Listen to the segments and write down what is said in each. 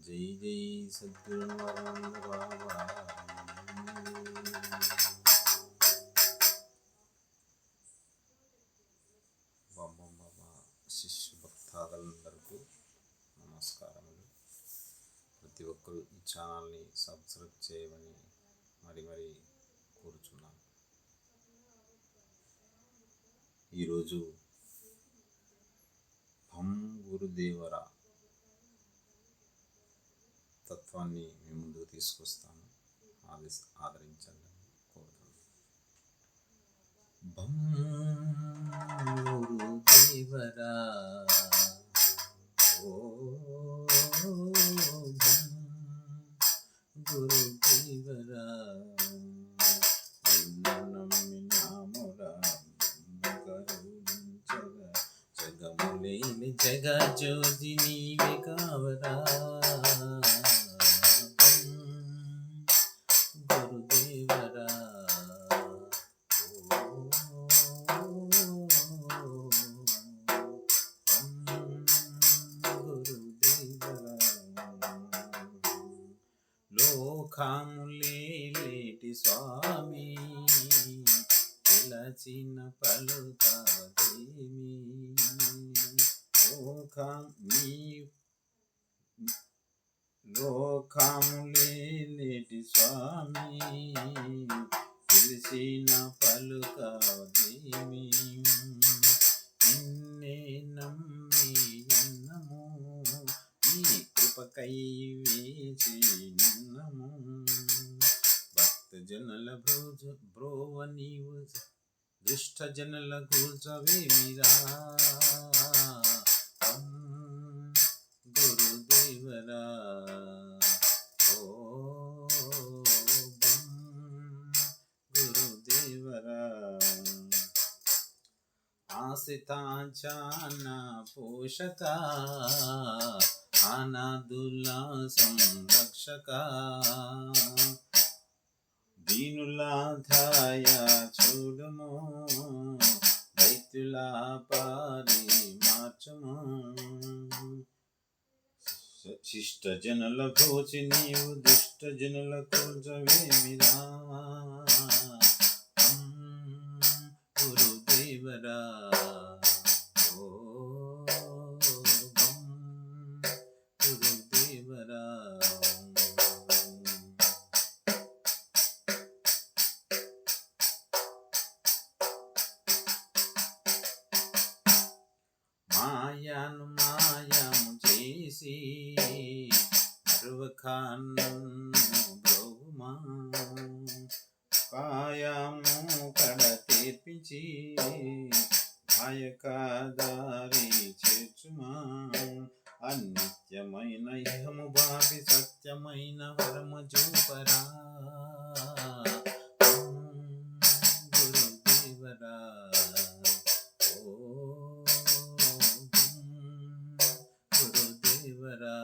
జై జై సద్గురు బాబా. బాబా శిష్యు భక్తాదులందరికీ నమస్కారములు. ప్రతి ఒక్కరూ ఈ ఛానల్ని సబ్స్క్రైబ్ చేయమని మరి కోరుచున్నాను. ఈరోజు భం గురుదేవరా తత్వాన్ని మీ ముందుకు తీసుకొస్తాను, ఆదరించండి కోరుతున్నాను. భం గురుదేవరా, ఓ భం గురుదేవరా, జగములేని జగజ్యోతి నీవే కావరా. గురుదేవరా, గురుదేవరా, లోకములేటి స్వామి పిలచిన పలుకవదేమి. లోకములేటి స్వామి పిలిచిన పలుకవదేమి. నిన్నే నమ్మి ఉన్నము, నీ కృపకై వేచి నిన్నము. భక్త జనుల బ్రోవ నీవు దుష్ట జనుల కూల్చవేమిరా. గురుదేవరా, ఓ గురుదేవరా, ఆశ్రితాంచాన పోషక అనాథుల సంరక్షక. దీనుల ధాయ చూడుము, దైత్యుల పారి మార్చుము. శిష్ట జనుల భోచి నీవు దుష్ట జనుల కూల్చవేమిరా. గురుదేవరా, ఓ గురుదేవరా, మాయను మాయము చేసి మరువకాన్నను బ్రోమా. కాయము కడ తీర్పించి గాయకదారి చేర్చుమా. అనిత్యమైన ఇహము బాపి సత్యమైన వరము చూపరా. గురుదేవరా, ఓ గురుదేవరా,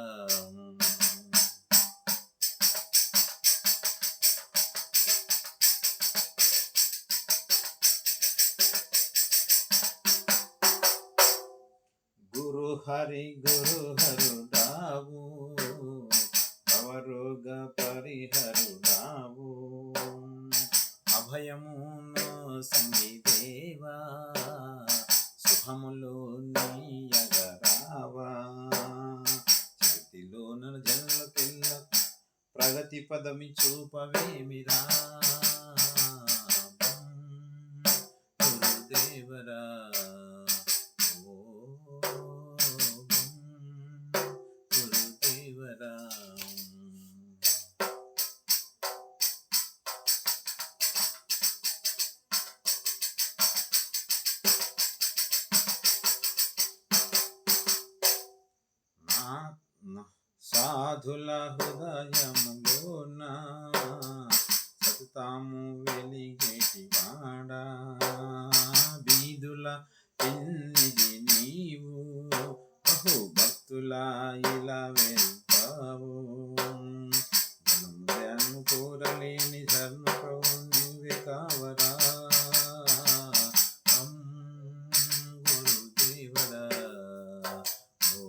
గురు హరుడావు, భవరోగ పరిహరుడావు. అభయమును సంగీదేవా, శుభములో నీయగరావా. చేతిలోన జనులకెల్ల ప్రగతి పదమి చూపవేమిరా. గురుదేవరా, గురుదేవరా, సాధుల హృదయములోన సతతము వెలిగేటి వాడా. బీదుల పెన్నిది నీవు, బహు భక్తుల ఇలా వెళ్తావు. ధనము కోరలేని ధర్మ ప్రభు నువ్వే కావరా. గురుదేవరా, ఓ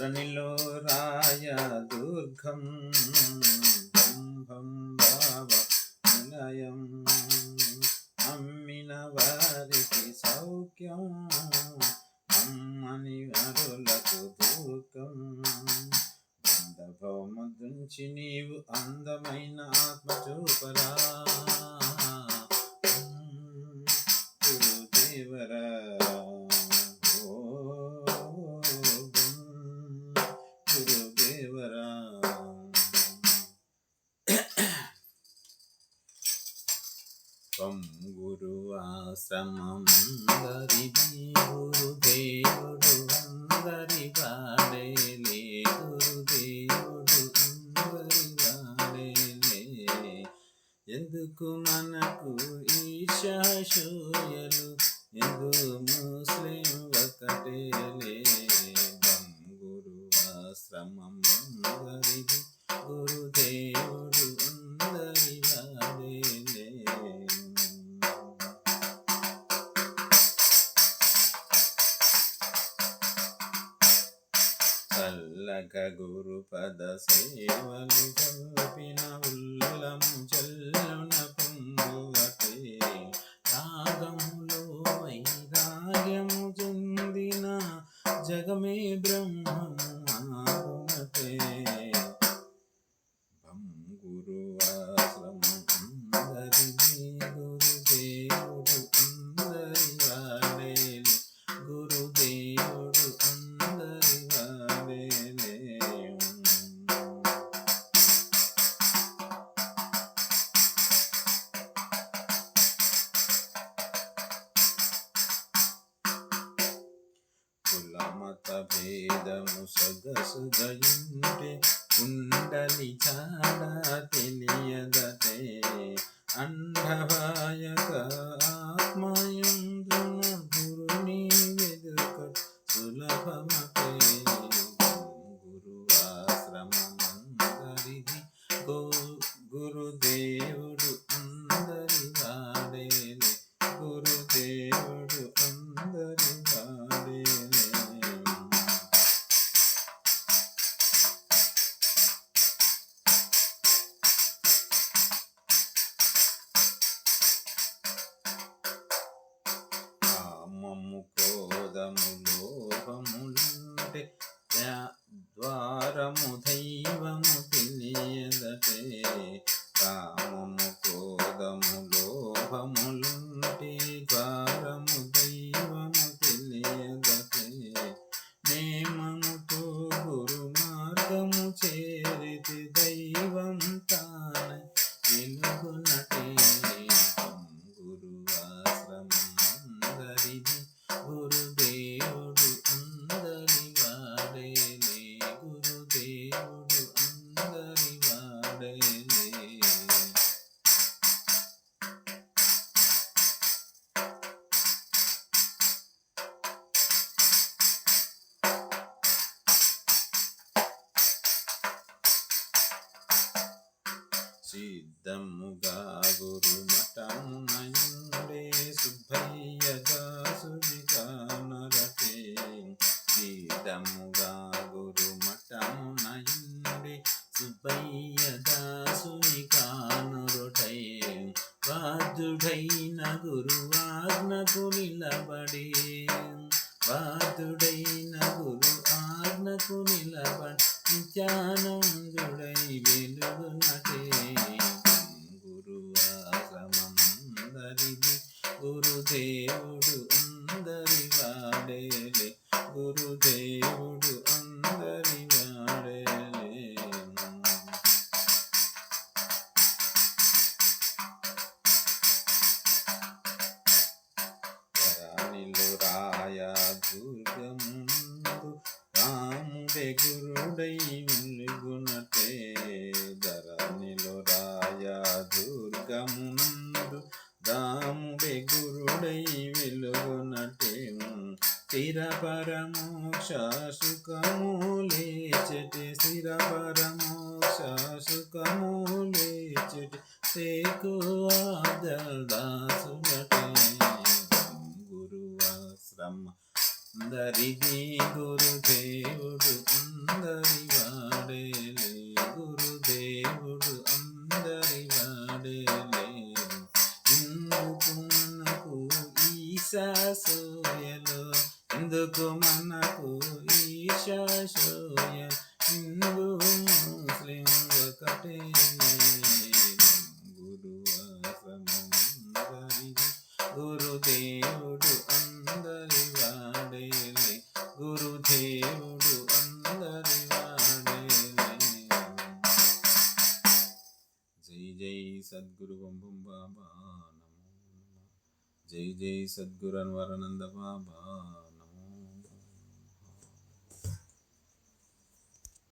ధరణిలో రాయ దుర్గం భం బాబా నిలయం అమ్మిన వారికి సౌఖ్యం అమ్మని అరులకు దుఃఖం భౌమ గుంచి నీవు అందమైన ఆత్మ చూపరా గురుదేవరా గురుదేవరా గురు ఆశ్రమమందరిది గురుదేవుడు అందరి వాడేలే గురుదేవుడు అందరి వాడేలే ఎందుకు మనకు ఈశాశూయలు ఎందు ముస్లిం ఒకటేలే గురు ఆశ్రమమందరిది గురుదేవుడు అందరి వాడేలే చల్లక గురుపద సేవలు కల్పిన ఉల్లము జల్లున పొంగువటే రాగములో వైరాగ్యము చెందిన జగమే బ్రహ్మము ఆగునటే గురు ఆశ్రమం అందరిది గురుదేవుడు అందరి వాడేలే గురుదేవుడు అందరి వాడేలే కులమత భేదము సొగసుగయుంటే కుండలి చాడ తెలియదటే అండవాయక ఆత్మయంద్రున గురుని వెదుక సులభమటే గురు ఆశ్రమమందరిది గురుదేవుడు అందరి వాడేలే గురుదేవుడు అందరి వాడేలే క్రోధము లోభములుంటే ద్వారము దైవము తెలియదటే కామము క్రోధము లోభములుంటే ద్వారము దైవము తెలియదటే నేమముతో గురు మార్గము చేరితి దైవం తానై వెలుగునటే గురు ఆశ్రమమందరిది గురుదేవుడు అందరి వాడేలే గురుదేవుడు అందరి వాడేలే సిద్ధముగా గురు మఠమునయుండే సుబ్బయ్య దాసుని కానరటే సిద్ధముగా గురు మఠమునయుండే సుబ్బయ్య దాసుని కానరొటై బాధుడైన గురు ఆజ్ఞకు నిలబడి బాధుడైన గురు ఆజ్ఞకు నిలబడి నిత్యానందుడై వెలుగునటే గురు ఆశ్రమమందరిది గురుదేవుడు అందరి వాడేలే గురుదేవుడు అందరి వాడేలే ధరణిలో రాయ దుర్గముందు రాముడే గురుడై వెలుగునటే ధరణిలో రాయ దుర్గమునందు రాముడే గురుడై వెలుగునటే స్థిర పరమోక్ష సుఖములేచటి స్థిర పరమోక్ష సుఖములేచటి సేకు ఆదల్ దాసునటే గురు ఆశ్రమ అందరిది గురుదేవుడు అందరి వాడేలే, గురుదేవుడు అందరి వాడేలే. ఎందుకు మనకు ఈశాసోయలు, ఎందుకు మనకు ఈశాసోయ, హిందూ ముస్లిం ఒకటేలే, గురువాసమందరిది గురుదేవుడు అందరి వాడేలే, గురుదేవుడు అందరి వాడేలే. జై జై సద్గురు బంబం బాబా నమో నమః. జై జై సద్గురు అన్వరానంద బాబా.